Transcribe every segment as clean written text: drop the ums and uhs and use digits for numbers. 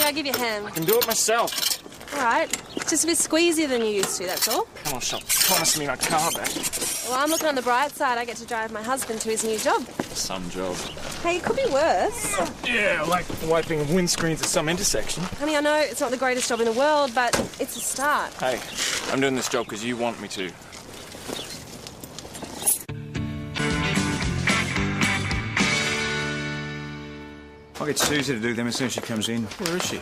I'll give you a hand. I can do it myself. All right. Just a bit squeezier than you used to, that's all. Come on, Shop. Promise me my car back. Well, I'm looking on the bright side. I get to drive my husband to his new job. Some job. Hey, it could be worse. Yeah, like wiping windscreens at some intersection. Honey, I know it's not the greatest job in the world, but it's a start. Hey, I'm doing this job because you want me to. I'll get Susie to do them as soon as she comes in. Where is she?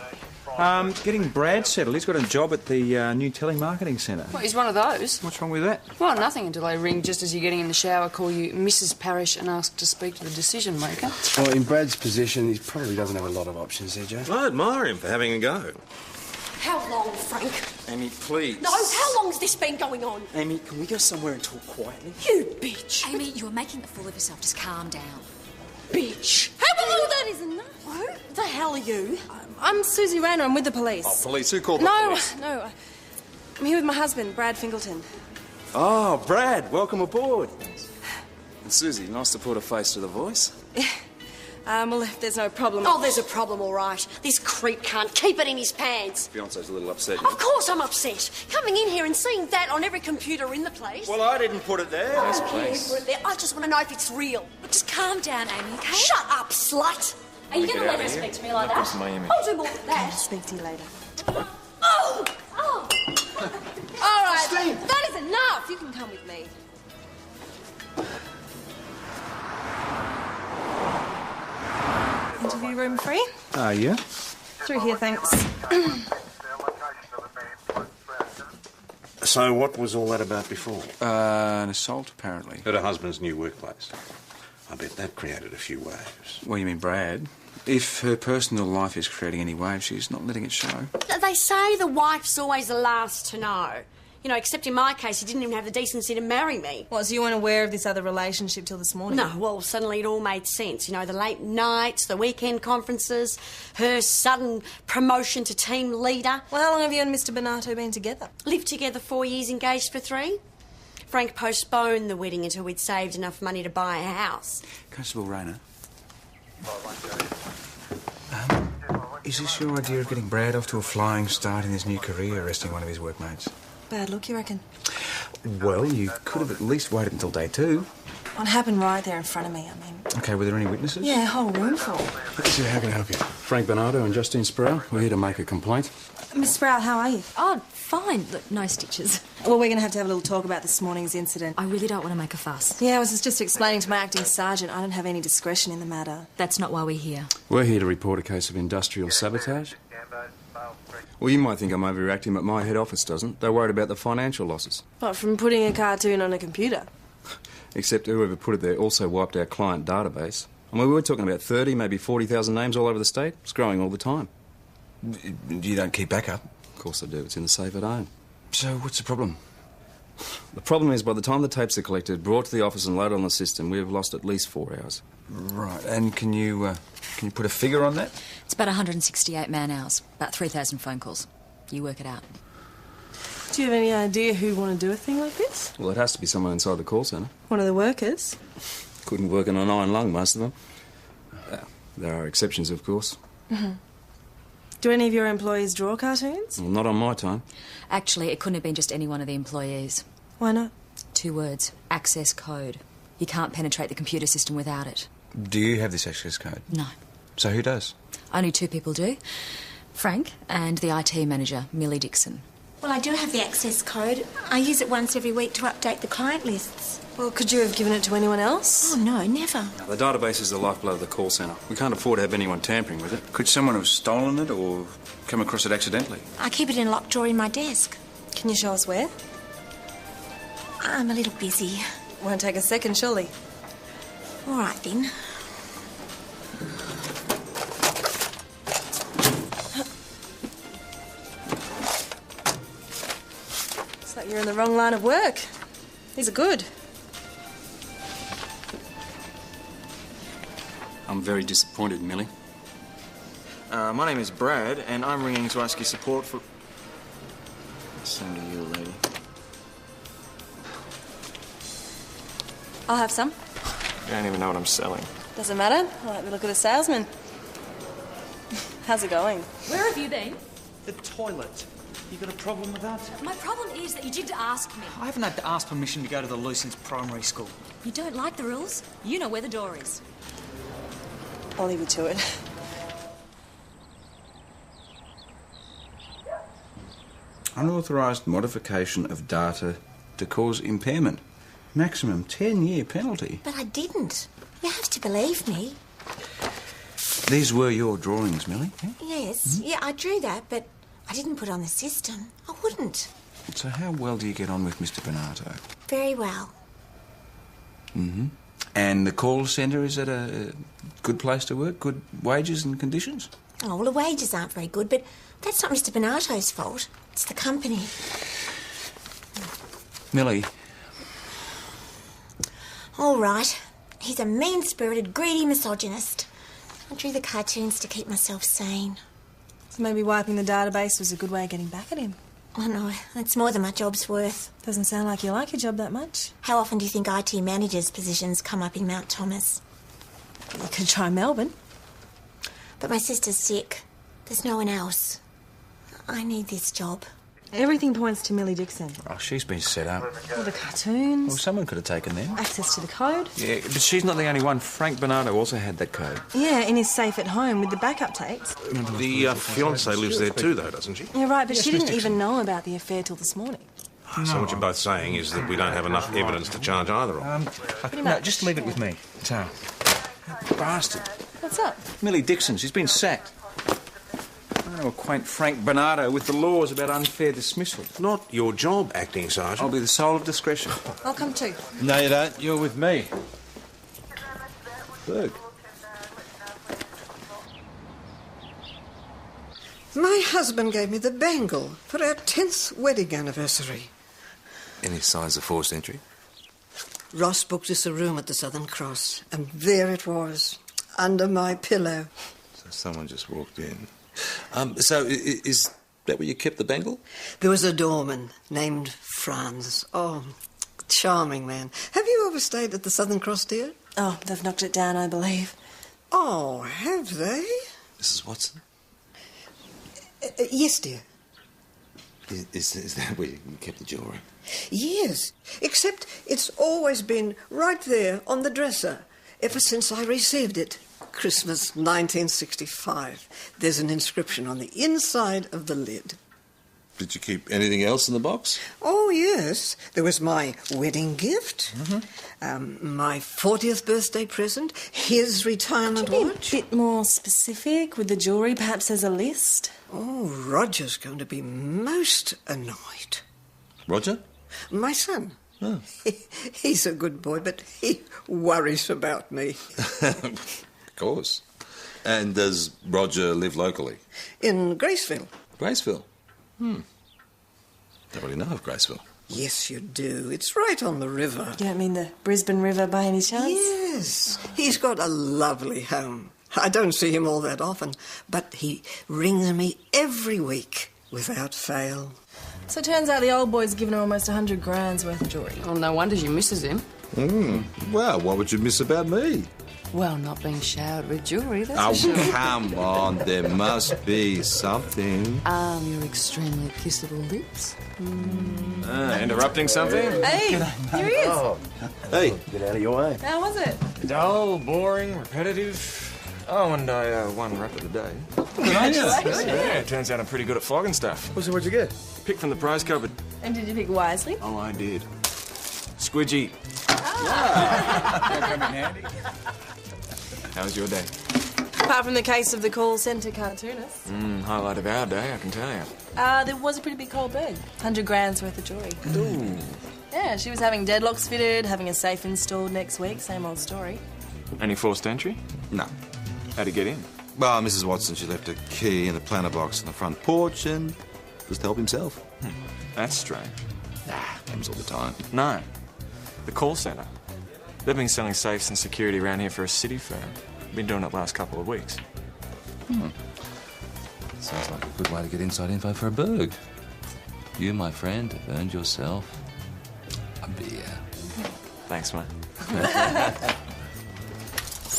Getting Brad settled. He's got a job at the new telemarketing centre. Well, he's one of those. What's wrong with that? Well, nothing until they ring just as you're getting in the shower, call you Mrs. Parrish and ask to speak to the decision maker. Well, in Brad's position, he probably doesn't have a lot of options there, Joe. I admire him for having a go. How long, Frank? Amy, please. No, how long has this been going on? Amy, can we go somewhere and talk quietly? You bitch. Amy, you are making a fool of yourself. Just calm down. Bitch. Oh, that is enough. Who the hell are you? I'm Susie Rayner. I'm with the police. Oh, police? Who called the police? No. I'm here with my husband, Brad Fingleton. Oh, Brad, welcome aboard. And Susie, nice to put a face to the voice. Well, if there's no problem... Oh, there's a problem, all right. This creep can't keep it in his pants. Fiance's a little upset. Of course I'm upset. Coming in here and seeing that on every computer in the place. Well, I didn't put it there. I don't care who put it there. I just want to know if it's real. Just calm down, Amy, okay? Shut up, slut. Are you going to let her speak to me like that? I'll do more than that. I'll speak to you later. Oh! All right, that is enough. You can come with me. Interview room free? Yeah? Through here, thanks. So what was all that about before? An assault, apparently. At her husband's new workplace. I bet that created a few waves. What do you mean, Brad? If her personal life is creating any waves, she's not letting it show. They say the wife's always the last to know. You know, except in my case, he didn't even have the decency to marry me. What, so you weren't aware of this other relationship till this morning? No, well, suddenly it all made sense. You know, the late nights, the weekend conferences, her sudden promotion to team leader. Well, how long have you and Mr. Benato been together? Lived together 4 years, engaged for 3. Frank postponed the wedding until we'd saved enough money to buy a house. Constable Rayner. Is this your idea of getting Brad off to a flying start in his new career, arresting one of his workmates? Bad look, you reckon? Well, you could have at least waited until day 2. What happened right there in front of me, I mean... OK, were there any witnesses? Yeah, a whole room full. Look, sir, how can I help you? Frank Bernardo and Justine Sproul. We're here to make a complaint. Miss Sprout, how are you? Oh, fine. Look, no stitches. Well, we're going to have a little talk about this morning's incident. I really don't want to make a fuss. Yeah, I was just explaining to my acting sergeant I don't have any discretion in the matter. That's not why we're here. We're here to report a case of industrial sabotage. Well, you might think I'm overreacting, but my head office doesn't. They're worried about the financial losses. What, from putting a cartoon on a computer? Except whoever put it there also wiped our client database. I mean, we were talking about 30, maybe 40,000 names all over the state. It's growing all the time. You don't keep backup? Of course I do. It's in the safe at home. So what's the problem? The problem is by the time the tapes are collected, brought to the office and loaded on the system, we've lost at least 4 hours. Right. And can you put a figure on that? It's about 168 man-hours, about 3,000 phone calls. You work it out. Do you have any idea who'd want to do a thing like this? Well, it has to be someone inside the call centre. One of the workers? Couldn't work on an iron lung, most of them. There are exceptions, of course. Mm-hmm. Do any of your employees draw cartoons? Well, not on my time. Actually, it couldn't have been just any one of the employees. Why not? 2 words. Access code. You can't penetrate the computer system without it. Do you have this access code? No. So who does? Only 2 people do. Frank and the IT manager, Millie Dixon. Well, I do have the access code. I use it once every week to update the client lists. Well, could you have given it to anyone else? Oh, no, never. Now, the database is the lifeblood of the call centre. We can't afford to have anyone tampering with it. Could someone have stolen it or come across it accidentally? I keep it in a locked drawer in my desk. Can you show us where? I'm a little busy. Won't take a second, surely. All right, then. It's like you're in the wrong line of work. These are good. I'm very disappointed, Millie. My name is Brad, and I'm ringing to ask your support for... Same to you, lady. I'll have some. You don't even know what I'm selling. Doesn't matter. I like the look of the salesman. How's it going? Where have you been? The toilet. You got a problem with that? My problem is that you did ask me. I haven't had to ask permission to go to the loo since primary school. You don't like the rules? You know where the door is. I'll leave you to it. Unauthorised modification of data to cause impairment. Maximum 10-year penalty. But I didn't. You have to believe me. These were your drawings, Millie? Yeah? Yes, yeah, I drew that, but I didn't put it on the system. I wouldn't. So how well do you get on with Mr. Bernardo? Very well. Mm-hmm. And the call centre, is it a good place to work? Good wages and conditions? Oh, well, the wages aren't very good, but that's not Mr. Bernardo's fault. It's the company. Millie, All right. He's a mean-spirited, greedy misogynist. I drew the cartoons to keep myself sane. So maybe wiping the database was a good way of getting back at him. Oh, no, that's more than my job's worth. Doesn't sound like you like your job that much. How often do you think IT managers' positions come up in Mount Thomas? You could try Melbourne. But my sister's sick. There's no one else. I need this job. Everything points to Millie Dixon. oh, she's been set up. All the cartoons, Well, someone could have taken them. access to the code. Yeah, but she's not the only one. Frank Bernardo also had that code. Yeah, in his safe at home with the backup tapes. The fiancée lives there too, though, doesn't she? You're right, but she didn't Dixon. even know about the affair till this morning. So what you're both saying is that we don't have enough evidence to charge either of them. No, just leave it with me. So, Bastard. What's up? Millie Dixon, she's been sacked. I'm going to acquaint Frank Bernardo with the laws about unfair dismissal. Not your job, acting sergeant. I'll be the soul of discretion. I'll come too. No, you don't. You're with me. Berg. My husband gave me the bangle for our 10th wedding anniversary. Any signs of forced entry? Ross booked us a room at the Southern Cross, and there it was, under my pillow. So someone just walked in. So is that where you kept the bangle? There was a doorman named Franz. Oh, charming man. Have you ever stayed at the Southern Cross, dear? Oh, they've knocked it down, I believe. Oh, have they? Mrs. Watson? Yes, dear. Is that where you kept the jewellery? Yes, except it's always been right there on the dresser, ever since I received it. Christmas 1965. There's an inscription on the inside of the lid. Did you keep anything else in the box? Oh, yes. There was my wedding gift, my 40th birthday present, his retirement watch. A bit more specific with the jewellery, perhaps as a list? Oh, Roger's going to be most annoyed. Roger? My son. Oh. He's a good boy, but he worries about me. Of course. And does Roger live locally? In Graceville. Graceville? Don't really know of Graceville. Yes, you do. It's right on the river. You don't mean the Brisbane River by any chance? Yes. He's got a lovely home. I don't see him all that often, but he rings me every week without fail. So it turns out the old boy's given her almost 100 grand's worth of jewellery. Well, no wonder she misses him. Well, what would you miss about me? Well, not being showered with jewellery, that's for Oh, sure. come on. There must be something. Your extremely kissable lips. Interrupting something? Hey, here he is. Hey. get out of your way. How was it? Dull, boring, repetitive. Oh, and I won rap of the day. Congratulations. Yeah, it turns out I'm pretty good at flogging stuff. So what'd you get? Picked from the prize cupboard. And did you pick wisely? Oh, I did. Squidgy. How was your day? Apart from the case of the call centre cartoonist. Highlight of our day, I can tell you. There was a pretty big cold bird. 100 grand's worth of jewellery. Ooh. Yeah, she was having deadlocks fitted, having a safe installed next week. Same old story. Any forced entry? No. How'd he get in? Well, Mrs. Watson, she left a key in the planter box on the front porch and just help himself. That's strange. Happens all the time. No. The call centre. They've been selling safes and security around here for a city firm. Been doing it the last couple of weeks. Sounds like a good way to get inside info for a Berg. You, my friend, have earned yourself a beer. Thanks, mate.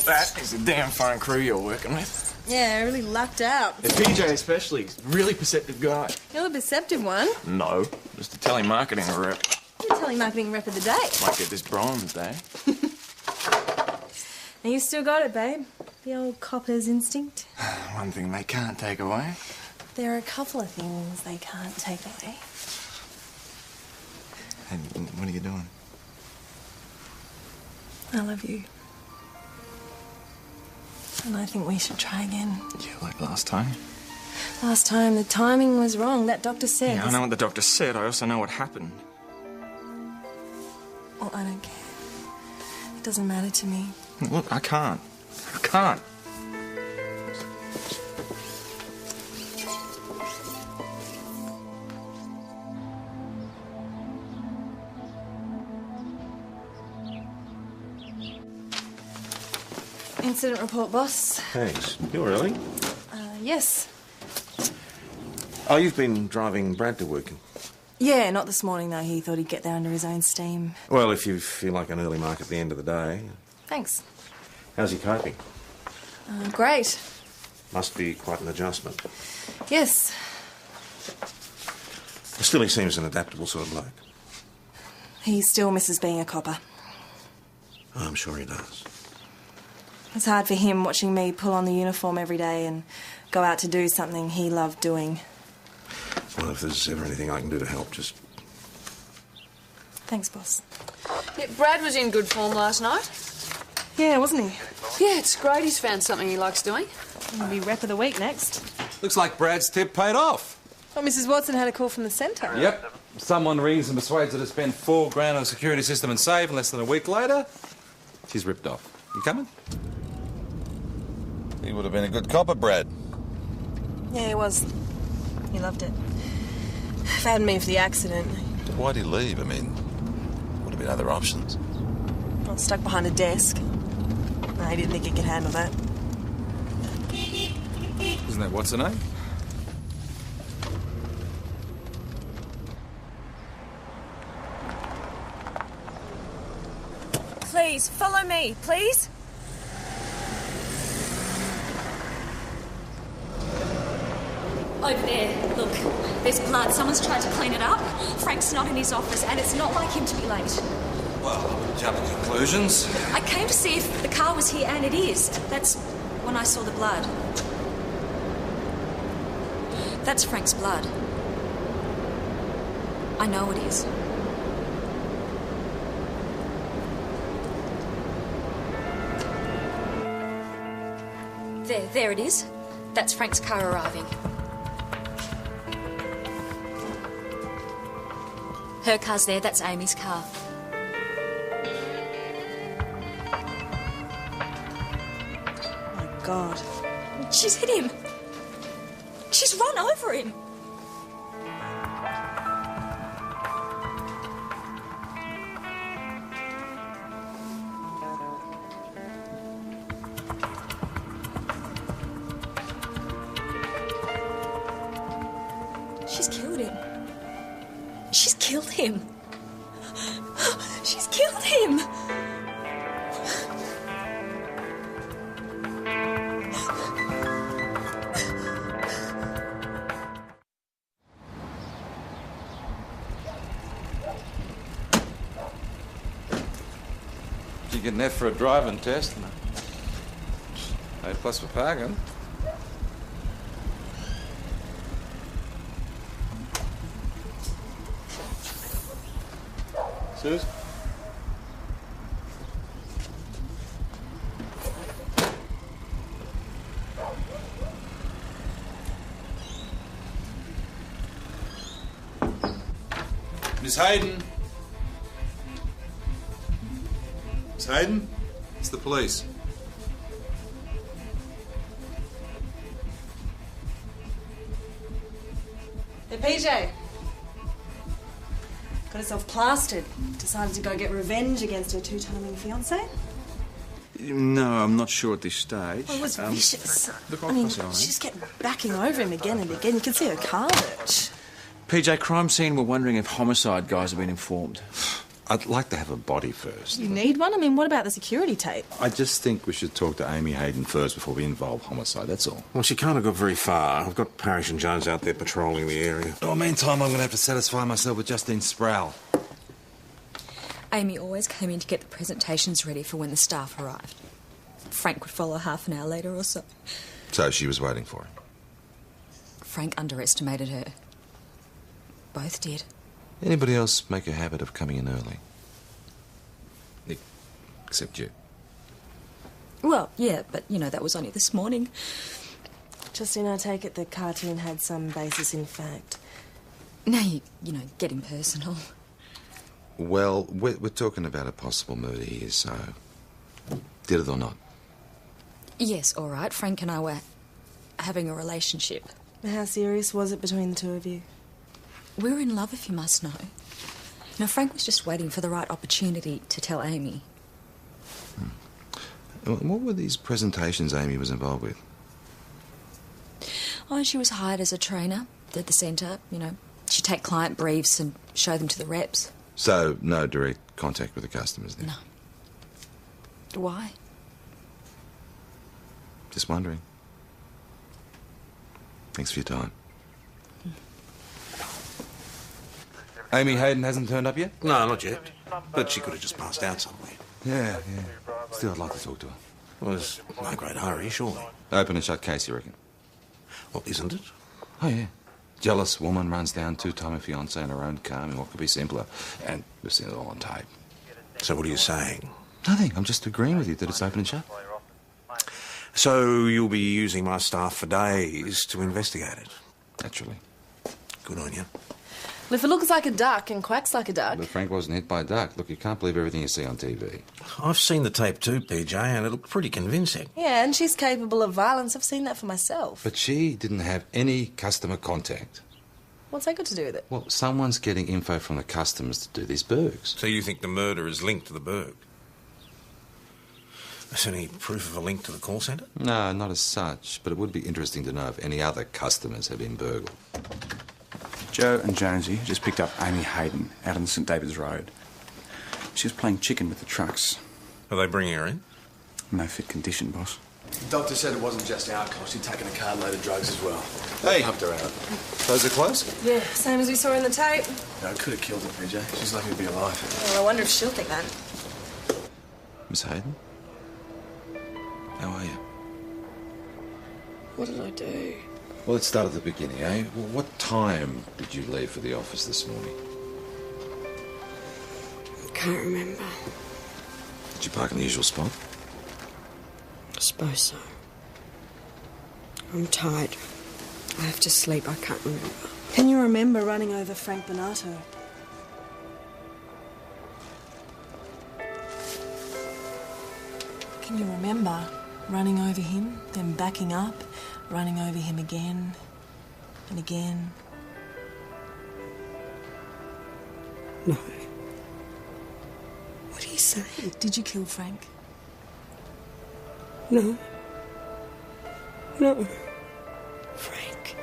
That is a damn fine crew you're working with. Yeah, I really lucked out. The PJ especially. He's a really perceptive guy. You're a perceptive one. No, just a telemarketing rep. You're telemarketing rep of the day. Might get this bronze, eh? And you still got it, babe. The old copper's instinct. One thing they can't take away. There are a couple of things they can't take away. And what are you doing? I love you. And I think we should try again. Yeah, like last time. Last time, the timing was wrong. That doctor said... Yeah, I know what the doctor said. I also know what happened. Well, I don't care. It doesn't matter to me. Look, I can't. I can't. Incident report, boss. Thanks. You're early. Yes. Oh, you've been driving Brad to work. Yeah, not this morning, though. He thought he'd get there under his own steam. Well, if you feel like an early mark at the end of the day. Thanks. How's he coping? Great. Must be quite an adjustment. Yes. Still, he seems an adaptable sort of bloke. He still misses being a copper. I'm sure he does. It's hard for him watching me pull on the uniform every day and go out to do something he loved doing. Well, if there's ever anything I can do to help, just... Thanks, boss. Yeah, Brad was in good form last night. Yeah, wasn't he? Yeah, it's great he's found something he likes doing. He'll be rep of the week next. Looks like Brad's tip paid off. Well, Mrs. Watson had a call from the centre. Yep. Someone rings and persuades her to spend $4,000 on a security system and save, and less than a week later, she's ripped off. You coming? He would have been a good copper, Brad. Yeah, he was. He loved it. If it hadn't been for the accident, Why'd he leave? I mean, would have been other options. I was stuck behind a desk. No, he didn't think he could handle that. Isn't that what's her name? Please, follow me, please. Over there, look, there's blood. Someone's tried to clean it up. Frank's not in his office, and it's not like him to be late. Well, I wouldn't jump to conclusions. I came to see if the car was here, and it is. That's when I saw the blood. That's Frank's blood. I know it is. There it is. That's Frank's car arriving. Her car's there, that's Amy's car. My God. She's hit him. She's run over him. She's killed him. She's killed him. She's killed him. You get an F for a driving test and A+ for parking. Suze? Miss Hayden? Miss Hayden? It's the police. Hey, PJ. Got herself plastered. Decided to go get revenge against her two-timing fiancé. No, I'm not sure at this stage. Well, it was vicious. Look, I mean, she just kept backing over him again and again. You can see her carnage. PJ, crime scene, we're wondering if homicide guys have been informed. I'd like to have a body first. You need one? I mean, what about the security tape? I just think we should talk to Amy Hayden first before we involve homicide, that's all. Well, she can't have got very far. I've got Parrish and Jones out there patrolling the area. Oh, meantime, I'm going to have to satisfy myself with Justine Sproul. Amy always came in to get the presentations ready for when the staff arrived. Frank would follow half an hour later or so. So she was waiting for him. Frank underestimated her. Both did. Anybody else make a habit of coming in early? Nick, except you. Well, yeah, but, you know, that was only this morning. Justine, I take it the cartoon had some basis in fact. Now you know, getting personal. Well, we're talking about a possible murder here, so... Did it or not? Yes, all right. Frank and I were having a relationship. How serious was it between the two of you? We were in love, if you must know. Now, Frank was just waiting for the right opportunity to tell Amy. What were these presentations Amy was involved with? Oh, she was hired as a trainer at the centre, you know. She'd take client briefs and show them to the reps. So, no direct contact with the customers then? No. Why? Just wondering. Thanks for your time. Amy Hayden hasn't turned up yet? No, not yet. But she could have just passed out somewhere. Yeah. Still, I'd like to talk to her. Well, there's no great hurry, surely. Open and shut case, you reckon? Well, isn't it? Oh, yeah. Jealous woman runs down two-time fiancé in her own car. I mean, what could be simpler? And we've seen it all on tape. So what are you saying? Nothing. I'm just agreeing with you that it's open and shut. So you'll be using my staff for days to investigate it? Naturally. Good on you. Well, if it looks like a duck and quacks like a duck... But Frank wasn't hit by a duck. Look, you can't believe everything you see on TV. I've seen the tape too, PJ, and it looked pretty convincing. Yeah, and she's capable of violence. I've seen that for myself. But she didn't have any customer contact. What's that got to do with it? Well, someone's getting info from the customers to do these burgs. So you think the murder is linked to the burg? Is there any proof of a link to the call centre? No, not as such, but it would be interesting to know if any other customers have been burgled. Joe and Jonesy just picked up Amy Hayden out on St David's Road. She was playing chicken with the trucks. Are they bringing her in? No fit condition, boss. The doctor said it wasn't just alcohol. She'd taken a carload of drugs as well. Hey! Pumped her out. Those are close? Yeah, same as we saw in the tape. No, it could have killed her, PJ. She's lucky to be alive. Well, I wonder if she'll think that. Miss Hayden? How are you? What did I do? Well, let's start at the beginning, eh? Well, what time did you leave for the office this morning? I can't remember. Did you park in the usual spot? I suppose so. I'm tired. I have to sleep. I can't remember. Can you remember running over Frank Bonato? Can you remember running over him, then backing up, running over him again and again? No. What are you saying? Did you kill Frank? No. No. Frank.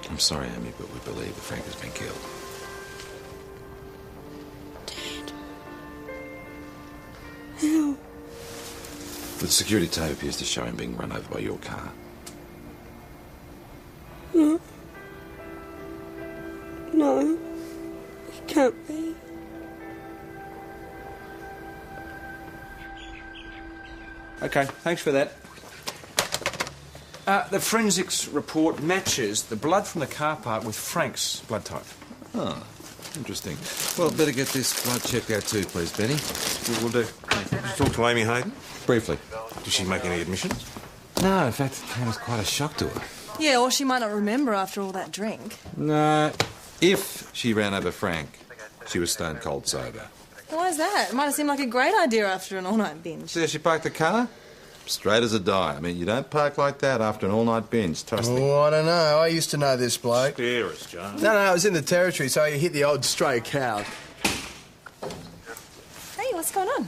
I'm sorry, Amy, but we believe that Frank has been killed. Dad. How? The security tape appears to show him being run over by your car. No. No. It can't be. OK, thanks for that. The forensics report matches the blood from the car park with Frank's blood type. Oh, interesting. Well, better get this blood checked out too, please, Benny. We'll do. Did you talk to Amy Hayden? Briefly. Did she make any admissions? No, in fact, it came as quite a shock to her. Yeah, or she might not remember after all that drink. No, if she ran over Frank, she was stone cold sober. Why is that? It might have seemed like a great idea after an all-night binge. See how she parked the car? Straight as a die. I mean, you don't park like that after an all-night binge, trust me. Oh, I don't know. I used to know this bloke. Scare us, Joe. No, I was in the territory, so you hit the old stray cow. Hey, what's going on?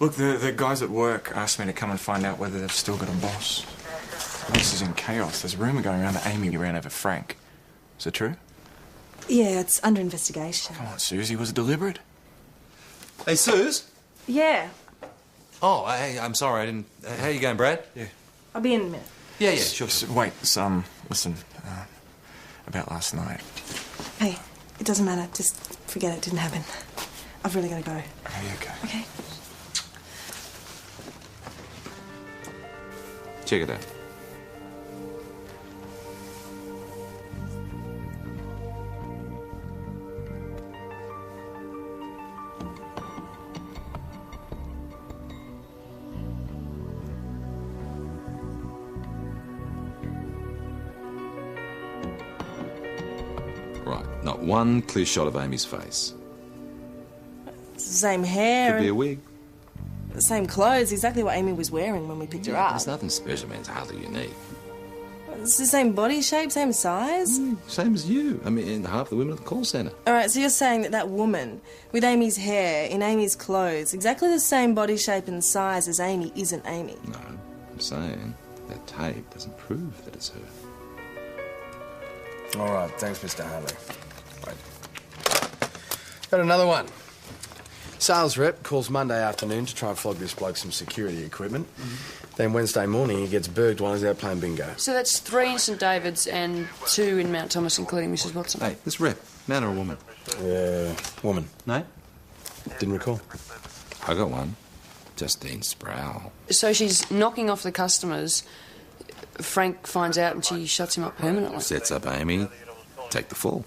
Look, the guys at work asked me to come and find out whether they've still got a boss. The place is in chaos. There's a rumour going around that Amy ran over Frank. Is it true? Yeah, it's under investigation. Come on, Susie, was it deliberate? Hey, Suze? Yeah, Oh, hey, I'm sorry, I didn't... how you going, Brad? Yeah. I'll be in a minute. Yeah, sure. Wait, listen, about last night. Hey, it doesn't matter. Just forget it didn't happen. I've really got to go. Are you okay? Okay. Check it out. Right, not one clear shot of Amy's face. It's the same hair. Could be a and wig. the same clothes, exactly what Amy was wearing when we picked her up. There's nothing special, man. It's hardly unique. It's the same body shape, same size. Same as you. I mean, half the women at the call centre. All right, so you're saying that woman with Amy's hair, in Amy's clothes, exactly the same body shape and size as Amy isn't Amy? No, I'm saying that tape doesn't prove that it's her. All right, thanks, Mr. Harley. Wait. Got another one. Sales rep calls Monday afternoon to try and flog this bloke some security equipment. Then Wednesday morning he gets burged while he's out playing bingo. So that's 3 in St David's and 2 in Mount Thomas, including Mrs. Watson. Hey, this rep, man or a woman? Woman. No? Didn't recall. I got one. Justine Sproul. So she's knocking off the customers. Frank finds out and she shuts him up permanently. Sets up Amy, take the fall.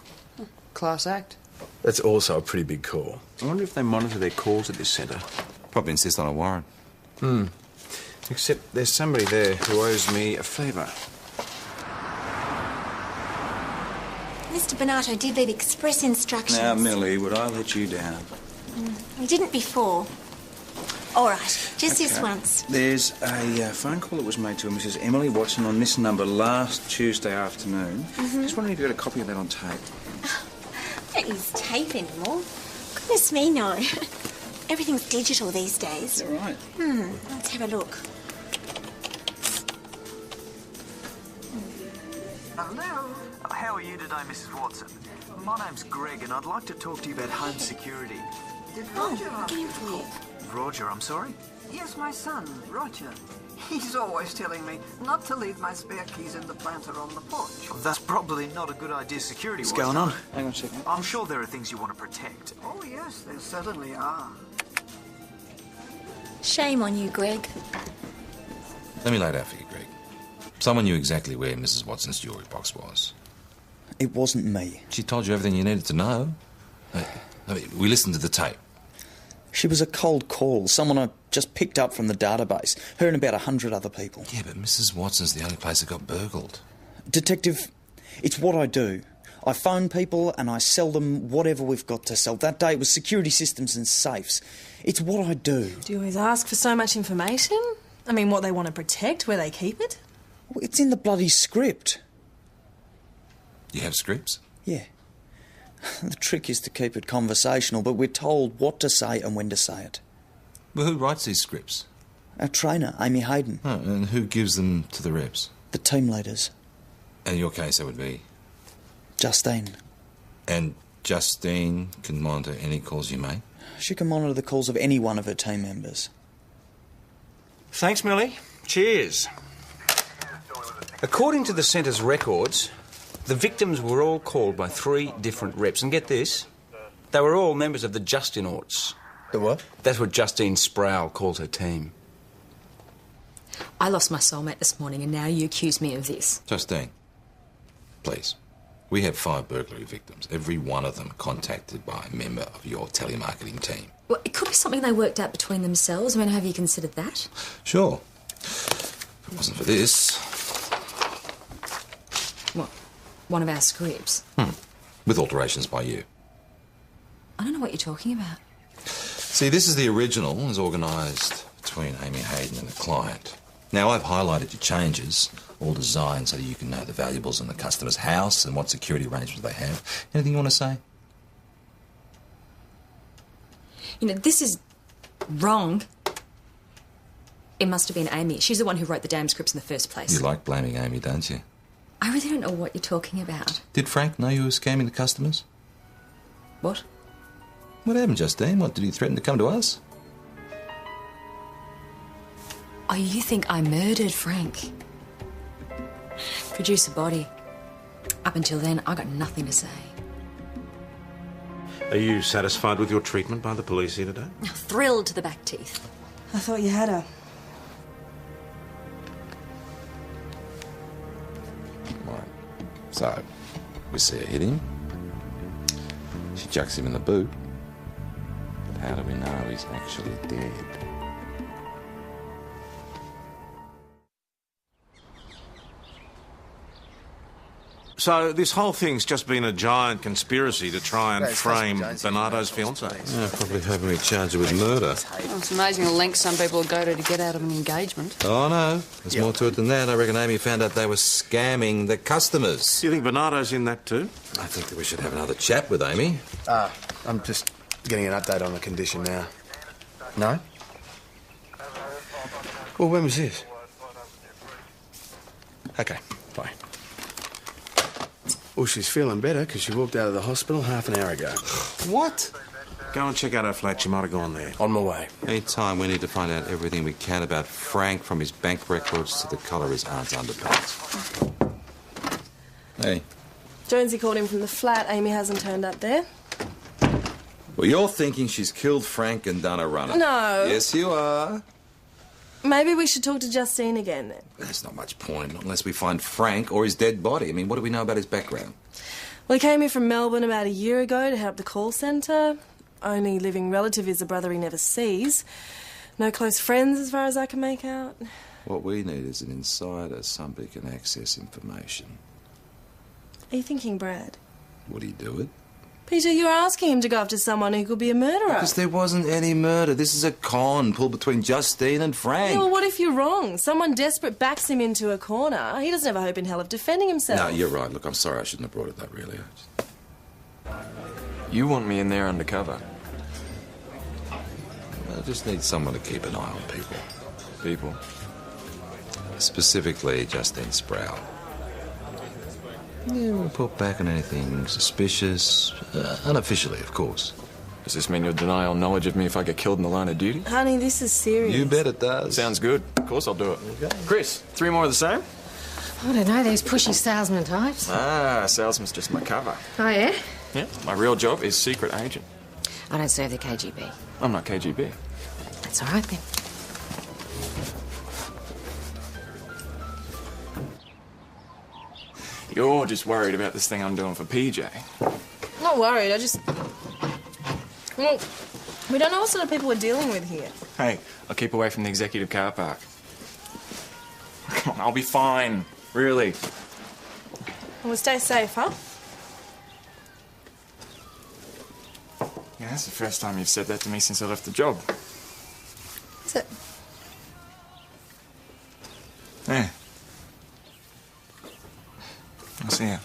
Class act. That's also a pretty big call. I wonder if they monitor their calls at this centre. Probably insist on a warrant. Except there's somebody there who owes me a favour. Mr. Bonato did leave express instructions. Now, Millie, would I let you down? He didn't before. All right, just this Okay. once. There's a phone call that was made to a Mrs. Emily Watson on this number last Tuesday afternoon. Just wondering if you got a copy of that on tape. Don't use tape anymore. Goodness me, no. Everything's digital these days. All right. Let's have a look. Hello. How are you today, Mrs. Watson? My name's Greg, and I'd like to talk to you about home security. Did Roger get him for you. Roger, I'm sorry? Yes, my son, Roger. He's always telling me not to leave my spare keys in the planter on the porch. That's probably not a good idea security-wise. What's going on? Hang on a second. I'm sure there are things you want to protect. Oh, yes, there certainly are. Shame on you, Greg. Let me lay it out for you, Greg. Someone knew exactly where Mrs. Watson's jewellery box was. It wasn't me. She told you everything you needed to know. We listened to the tape. She was a cold call, someone I just picked up from the database. Her and about 100 other people. Yeah, but Mrs. Watson's the only place that got burgled. Detective, it's what I do. I phone people and I sell them whatever we've got to sell. That day it was security systems and safes. It's what I do. Do you always ask for so much information? I mean, what they want to protect, where they keep it? Well, it's in the bloody script. You have scripts? Yeah. The trick is to keep it conversational, but we're told what to say and when to say it. Well, who writes these scripts? Our trainer, Amy Hayden. Oh, and who gives them to the reps? The team leaders. In your case, that would be? Justine. And Justine can monitor any calls you make? She can monitor the calls of any one of her team members. Thanks, Millie. Cheers. According to the centre's records, the victims were all called by 3 different reps. And get this, they were all members of the Justinauts. The what? That's what Justine Sproul calls her team. I lost my soulmate this morning and now you accuse me of this. Justine, please. We have 5 burglary victims, every one of them contacted by a member of your telemarketing team. Well, it could be something they worked out between themselves. I mean, have you considered that? Sure. If it wasn't for this... What? One of our scripts? With alterations by you. I don't know what you're talking about. See, this is the original, as organised between Amy Hayden and the client. Now, I've highlighted your changes, all designed so that you can know the valuables in the customer's house and what security arrangements they have. Anything you want to say? You know, this is wrong. It must have been Amy. She's the one who wrote the damn scripts in the first place. You like blaming Amy, don't you? I really don't know what you're talking about. Did Frank know you were scamming the customers? What? What happened, Justine? What, did he threaten to come to us? Oh, you think I murdered Frank? Produce a body. Up until then, I got nothing to say. Are you satisfied with your treatment by the police here today? Thrilled to the back teeth. I thought you had her. Right. So, we see her hit him. She chucks him in the boot. But how do we know he's actually dead? So this whole thing's just been a giant conspiracy to try and Right, frame Jonesy, Bernardo's fiancée. Yeah, probably hoping we charge her with murder. Well, it's amazing the lengths some people will go to get out of an engagement. Oh, no. There's more to it than that. I reckon Amy found out they were scamming the customers. Do you think Bernardo's in that too? I think that we should have another chat with Amy. I'm just getting an update on the condition now. No? Well, when was this? Okay, bye. Well, she's feeling better because she walked out of the hospital half an hour ago. What? Go and check out her flat. She might have gone there. On my way. Anytime we need to find out everything we can about Frank, from his bank records to the colour of his aunt's underpants. Hey. Jonesy called him from the flat. Amy hasn't turned up there. Well, you're thinking she's killed Frank and done a runner. No. Yes, you are. Maybe we should talk to Justine again then. There's not much point, not unless we find Frank or his dead body. I mean, what do we know about his background? Well, he came here from Melbourne about a year ago to head up the call centre. Only living relative is a brother he never sees. No close friends as far as I can make out. What we need is an insider, somebody can access information. Are you thinking Brad? Would he do it? Peter, you're asking him to go after someone who could be a murderer. Because there wasn't any murder. This is a con pulled between Justine and Frank. Yeah, well, what if you're wrong? Someone desperate backs him into a corner. He doesn't have a hope in hell of defending himself. No, you're right. Look, I'm sorry I shouldn't have brought it up, really. You want me in there undercover? I just need someone to keep an eye on people. People? Specifically, Justine Sproul. Yeah, we'll put back on anything suspicious. Unofficially, of course. Does this mean you'll deny all knowledge of me if I get killed in the line of duty? Honey, this is serious. You bet it does. Sounds good. Of course I'll do it. Okay. Chris, 3 more of the same? I don't know, these pushy salesman types. Ah, salesman's just my cover. Oh, yeah? Yeah, my real job is secret agent. I don't serve the KGB. I'm not KGB. That's all right, then. You're just worried about this thing I'm doing for PJ. Not worried, I just... Well, we don't know what sort of people we're dealing with here. Hey, I'll keep away from the executive car park. Come on, I'll be fine. Really. Well, stay safe, huh? Yeah, that's the first time you've said that to me since I left the job. Is it? Yeah. I'll see you.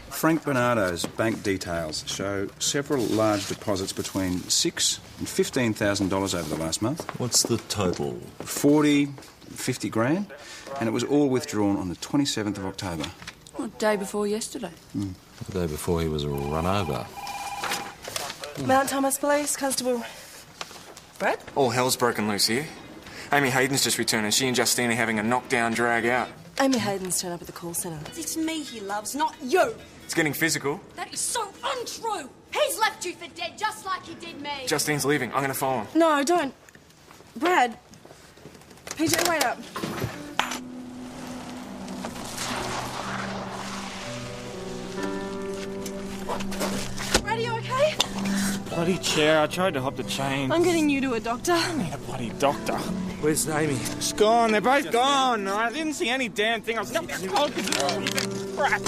Frank Bernardo's bank details show several large deposits between $6,000 and $15,000 over the last month. What's the total? 40, 50 grand, and it was all withdrawn on the 27th of October. Well, day before yesterday. The day before he was run over. Mount Thomas Police, Constable... Brad? All hell's broken loose here. Amy Hayden's just returned and she and Justine are having a knockdown drag out. Amy Hayden's turned up at the call centre. It's me he loves, not you. It's getting physical. That is so untrue. He's left you for dead just like he did me. Justine's leaving. I'm going to follow him. No, don't. Brad. PJ, wait up. Brad, are you okay? Bloody chair. I tried to hop the chain. I'm getting you to a doctor. I need a bloody doctor. Where's Amy? It's gone. They're both gone. I didn't see any damn thing. I was crap.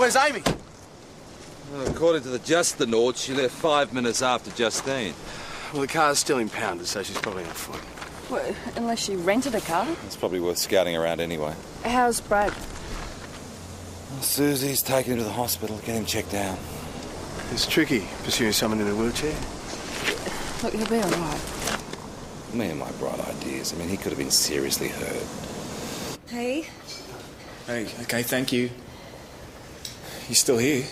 Where's Amy? Well, according to the Justinauts, she left 5 minutes after Justine. Well, the car's still impounded, so she's probably on foot. Well, unless she rented a car. It's probably worth scouting around anyway. How's Brad? Well, Susie's taken him to the hospital to get him checked out. It's tricky pursuing someone in a wheelchair. Look, he'll be all right. Me and my bright ideas. I mean, he could have been seriously hurt. Hey. Hey, okay, thank you. You still here?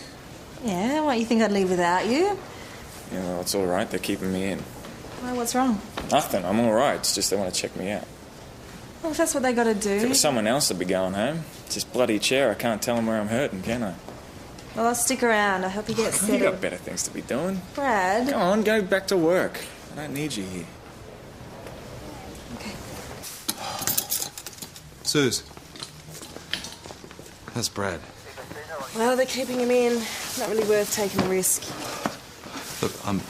Yeah, what, you think I'd leave without you? Yeah, well, it's all right. They're keeping me in. Well, what's wrong? Nothing. I'm all right. It's just they want to check me out. Well, if that's what they got to do... If it was someone else, I'd be going home. It's this bloody chair. I can't tell them where I'm hurting, can I? Well, I'll stick around. I hope you get You settled. got better things to be doing. Brad... Go on, go back to work. I don't need you here. Okay. Suze. How's Brad? Well, they're keeping him in. Not really worth taking a risk. Look, I'm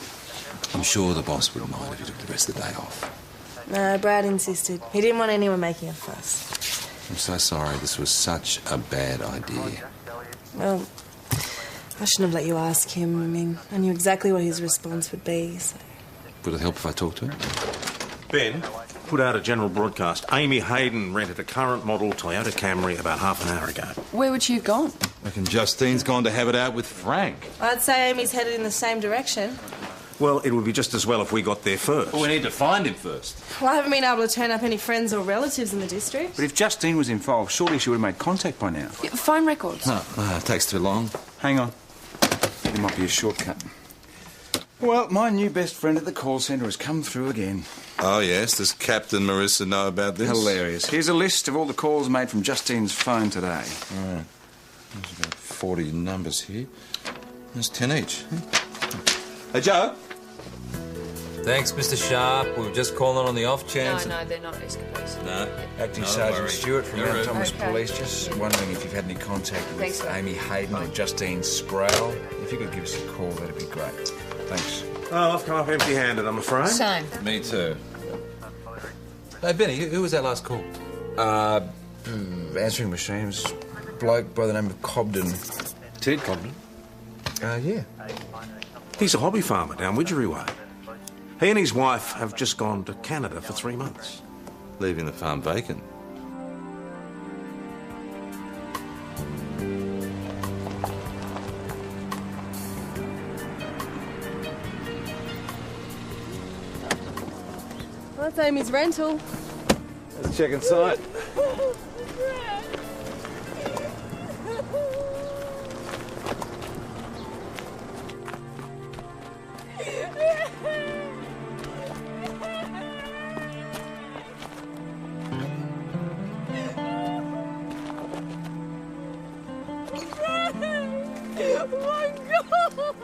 sure the boss wouldn't mind if you took the rest of the day off. No, Brad insisted. He didn't want anyone making a fuss. I'm so sorry. This was such a bad idea. Well, I shouldn't have let you ask him. I mean, I knew exactly what his response would be, so... Would it help if I talked to him? Ben, put out a general broadcast. Amy Hayden rented a current model Toyota Camry about half an hour ago. Where would she have gone? I reckon Justine's gone to have it out with Frank. I'd say Amy's headed in the same direction. Well, it would be just as well if we got there first. Well, we need to find him first. Well, I haven't been able to turn up any friends or relatives in the district. But if Justine was involved, surely she would have made contact by now. Yeah, phone records. No, it takes too long. Hang on. There might be a shortcut. Well, my new best friend at the call centre has come through again. Oh, yes? Does Captain Marissa know about this? Hilarious. Here's a list of all the calls made from Justine's phone today. Right. There's about 40 numbers here. There's 10 each. Hey, Joe? Thanks, Mr. Sharp. We were just calling on the off chance. No, they're not escapees. No. Acting Not a Sergeant worry. Stewart from No Mount worry. Thomas Okay. Police, just wondering if you've had any contact Thanks, with sir. Amy Hayden or Justine Sproul. If you could give us a call, that'd be great. Thanks. Oh, I've come up empty-handed, I'm afraid. Same. Me too. Hey, Benny, who was that last call? Answering machines. Bloke by the name of Cobden. Ted Cobden. Yeah. He's a hobby farmer down Widgery Way. He and his wife have just gone to Canada for 3 months. Leaving the farm vacant. Well, that's Amy's rental. Let's check inside. Oh my God!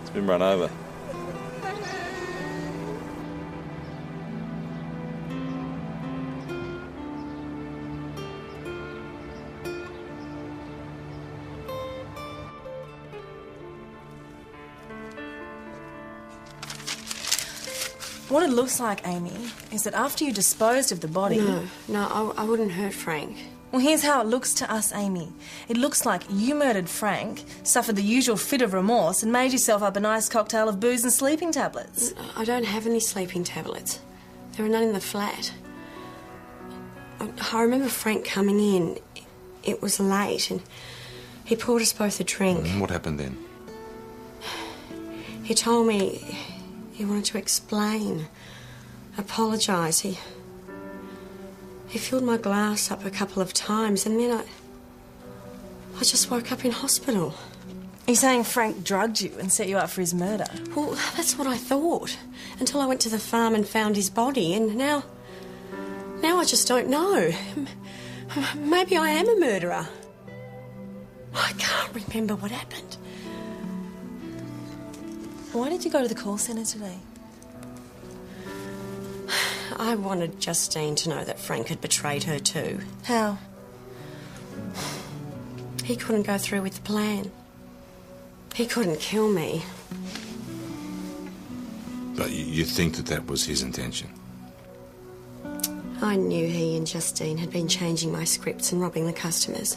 It's been run over. What it looks like, Amy, is that after you disposed of the body... No, I wouldn't hurt Frank. Well, here's how it looks to us, Amy. It looks like you murdered Frank, suffered the usual fit of remorse, and made yourself up a nice cocktail of booze and sleeping tablets. I don't have any sleeping tablets. There are none in the flat. I remember Frank coming in. It was late, and he poured us both a drink. What happened then? He told me he wanted to explain, apologise. He filled my glass up a couple of times, and then I just woke up in hospital. You're saying Frank drugged you and set you up for his murder? Well, that's what I thought, until I went to the farm and found his body, and now I just don't know. Maybe I am a murderer. I can't remember what happened. Why did you go to the call centre today? I wanted Justine to know that Frank had betrayed her too. How? He couldn't go through with the plan. He couldn't kill me. But you think that was his intention? Oh, I knew he and Justine had been changing my scripts and robbing the customers.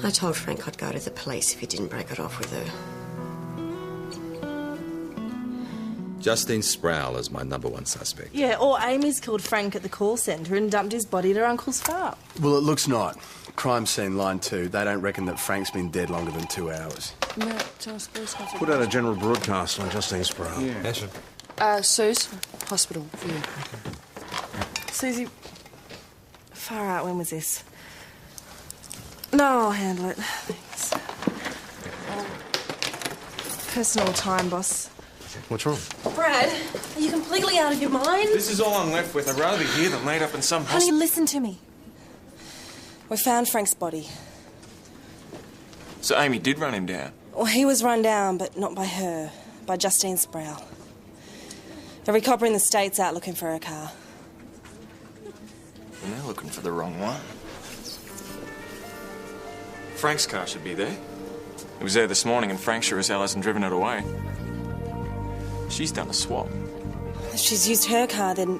I told Frank I'd go to the police if he didn't break it off with her. Justine Sproul is my #1 suspect. Yeah, or Amy's killed Frank at the call centre and dumped his body at her uncle's farm. Well, it looks not. Crime scene, line 2. They don't reckon that Frank's been dead longer than 2 hours. No, just Put out a general broadcast on Justine Sproul. Yeah. Suze, hospital for you. Susie, far out, when was this? No, I'll handle it. Thanks. Personal time, boss. What's wrong? Brad, are you completely out of your mind? This is all I'm left with. I'd rather be here than laid up in some Honey, listen to me. We found Frank's body. So Amy did run him down? Well, he was run down, but not by her. By Justine Sproul. Every copper in the state's out looking for her car. And they're looking for the wrong one. Frank's car should be there. It was there this morning and Frank sure as hell hasn't driven it away. She's done a swap. If she's used her car, then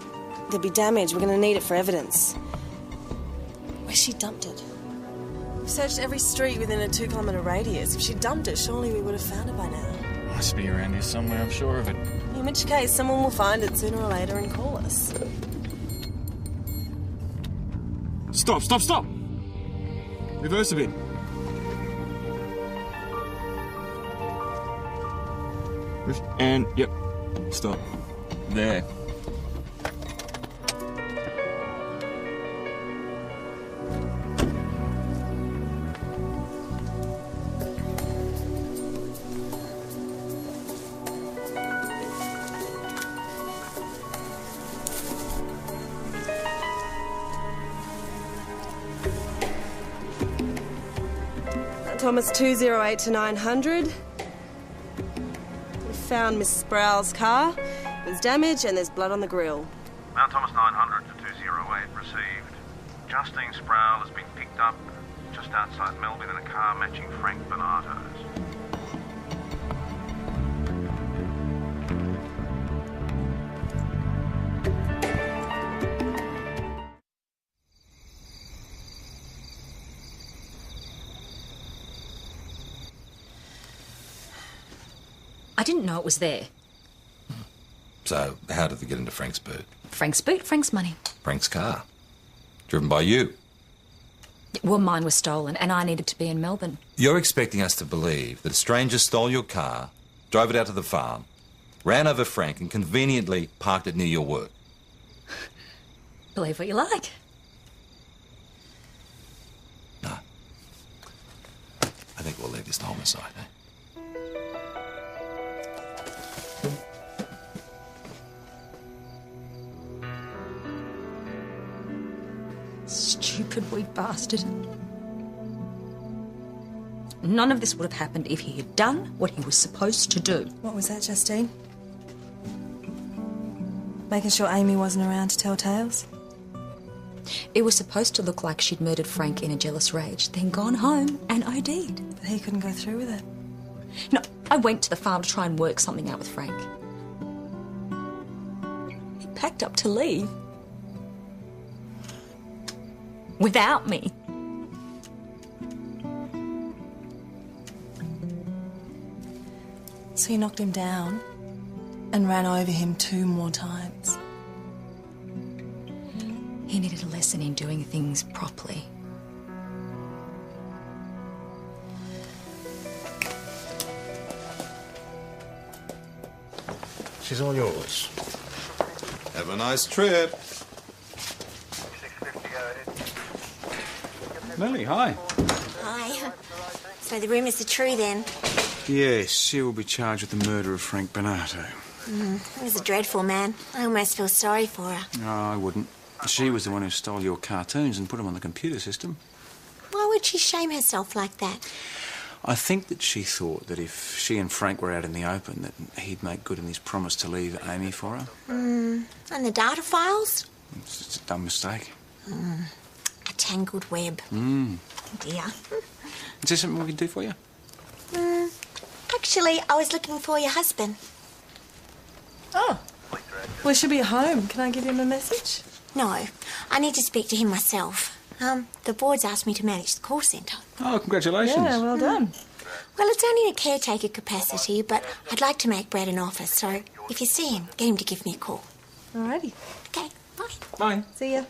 there'd be damage. We're going to need it for evidence. Where she dumped it? We've searched every street within a 2-kilometre radius. If she dumped it, surely we would have found it by now. Must be around here somewhere, I'm sure of it. In which case, someone will find it sooner or later and call us. Stop, stop, stop! Reverse a bit. And, yep, stop. There. Thomas 208 to 900. We found Miss Sproul's car. There's damage and there's blood on the grill. Mount Thomas 900 to 208 received. Justine Sproul has been picked up just outside Melbourne in a car matching Frank Bonato's. I didn't know it was there. So, how did they get into Frank's boot? Frank's boot, Frank's money. Frank's car. Driven by you. Well, mine was stolen and I needed to be in Melbourne. You're expecting us to believe that a stranger stole your car, drove it out to the farm, ran over Frank and conveniently parked it near your work. Believe what you like. No. I think we'll leave this to homicide, eh? Stupid wee bastard. None of this would have happened if he had done what he was supposed to do. What was that, Justine? Making sure Amy wasn't around to tell tales? It was supposed to look like she'd murdered Frank in a jealous rage, then gone home and OD'd. But he couldn't go through with it. No, I went to the farm to try and work something out with Frank. He packed up to leave. Without me. So you knocked him down and ran over him 2 more times. He needed a lesson in doing things properly. She's all yours. Have a nice trip. Melly, hi. Hi. So the rumours are true then? Yes, she will be charged with the murder of Frank Bonato. He was a dreadful man. I almost feel sorry for her. No, I wouldn't. She was the one who stole your cartoons and put them on the computer system. Why would she shame herself like that? I think that she thought that if she and Frank were out in the open, that he'd make good on his promise to leave Amy for her. And the data files? It's a dumb mistake. A tangled web. Dear. Is there something we can do for you? Actually, I was looking for your husband. Oh. Well, he should be at home. Can I give him a message? No, I need to speak to him myself. The board's asked me to manage the call centre. Oh, congratulations. Yeah, well done. Well, it's only in a caretaker capacity, but I'd like to make Brad an offer, so if you see him, get him to give me a call. Alrighty. Okay, bye. Bye. See ya.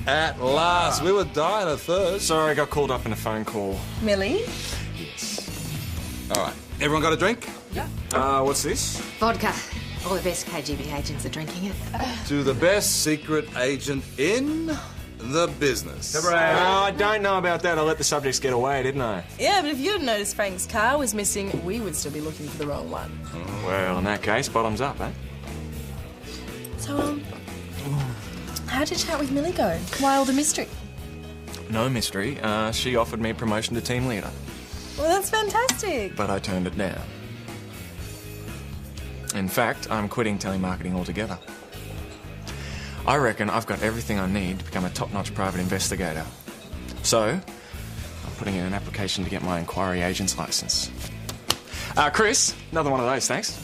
At last, we were dying of thirst. Sorry, I got called up in a phone call. Millie? All right, everyone got a drink? Yeah. What's this? Vodka. All the best KGB agents are drinking it. To the best secret agent in the business. I don't know about that. I let the subjects get away, didn't I? Yeah, but if you hadn't noticed Frank's car was missing, we would still be looking for the wrong one. Well, in that case, bottoms up, eh? So, how'd your chat with Millie go? Why all the mystery? No mystery. She offered me promotion to team leader, Well, that's fantastic. but I turned it down. In fact, I'm quitting telemarketing altogether. I reckon I've got everything I need to become a top-notch private investigator. So, I'm putting in an application to get my inquiry agent's license. Chris, another one of those, thanks.